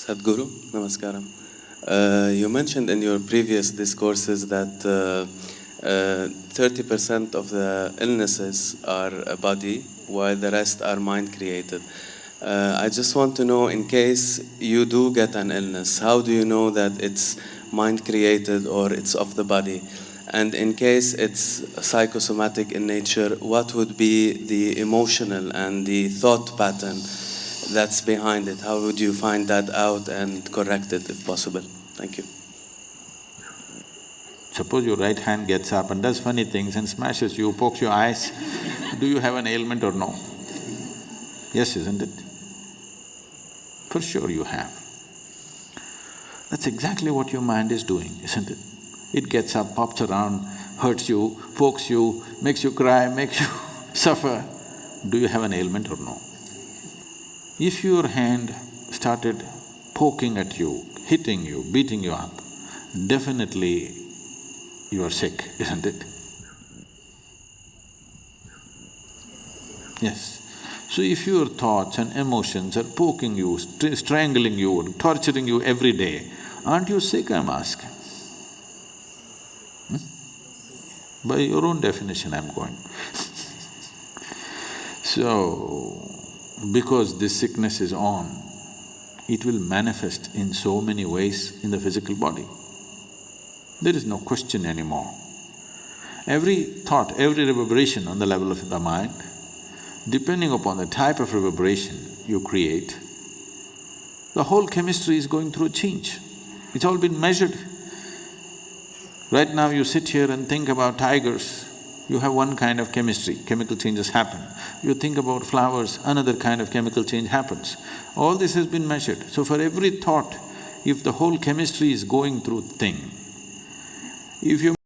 Sadhguru, Namaskaram. You mentioned in your previous discourses that 30% of the illnesses are body, while the rest are mind-created. I just want to know, in case you do get an illness, how do you know that it's mind-created or it's of the body? And in case it's psychosomatic in nature, what would be the emotional and the thought pattern that's behind it? How would you find that out and correct it if possible? Thank you. Suppose your right hand gets up and does funny things and smashes you, pokes your eyes, do you have an ailment or no? Yes, isn't it? For sure you have. That's exactly what your mind is doing, isn't it? It gets up, pops around, hurts you, pokes you, makes you cry, makes you suffer. Do you have an ailment or no? If your hand started poking at you, hitting you, beating you up, definitely you are sick, isn't it? Yes. So if your thoughts and emotions are poking you, strangling you, torturing you every day, aren't you sick, I'm asking? By your own definition I'm going. So, because this sickness is on, it will manifest in so many ways in the physical body. There is no question anymore. Every thought, every reverberation on the level of the mind, depending upon the type of reverberation you create, the whole chemistry is going through a change. It's all been measured. Right now you sit here and think about tigers, you have one kind of chemistry, chemical changes happen. You think about flowers, another kind of chemical change happens. All this has been measured. So for every thought, if the whole chemistry is going through thing, if you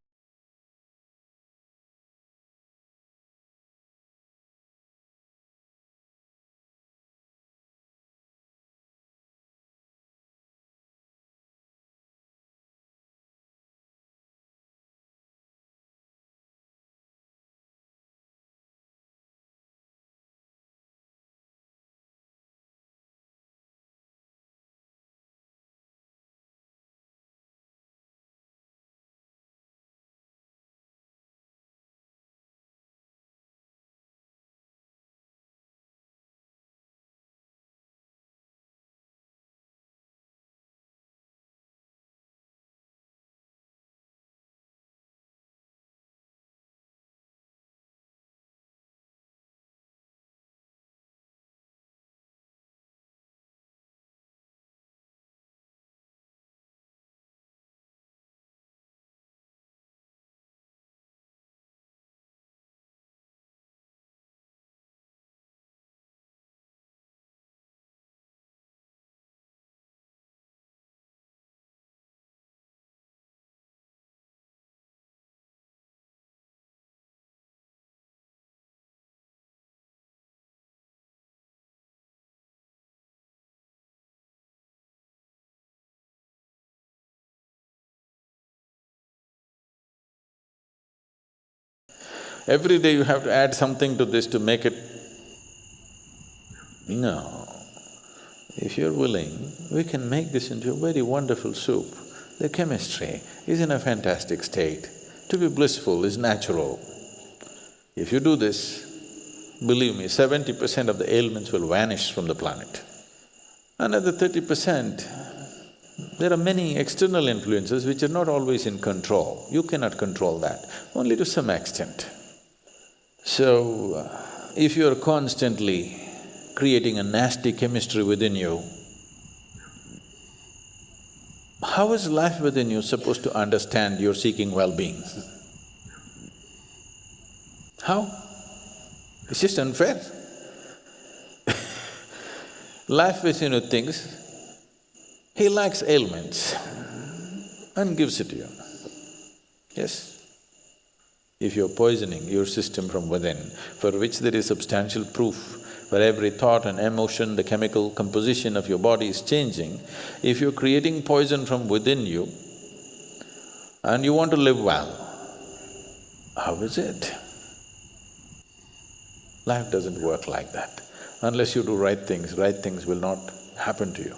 every day you have to add something to this to make it… No. If you're willing, we can make this into a very wonderful soup. The chemistry is in a fantastic state. To be blissful is natural. If you do this, believe me, 70% of the ailments will vanish from the planet. Another 30%, there are many external influences which are not always in control. You cannot control that, only to some extent. So, if you're constantly creating a nasty chemistry within you, how is life within you supposed to understand you're seeking well-being? How? It's just unfair. Life within you thinks, he likes ailments and gives it to you. Yes? If you're poisoning your system from within, for which there is substantial proof, for every thought and emotion, the chemical composition of your body is changing, if you're creating poison from within you and you want to live well, how is it? Life doesn't work like that. Unless you do right things will not happen to you.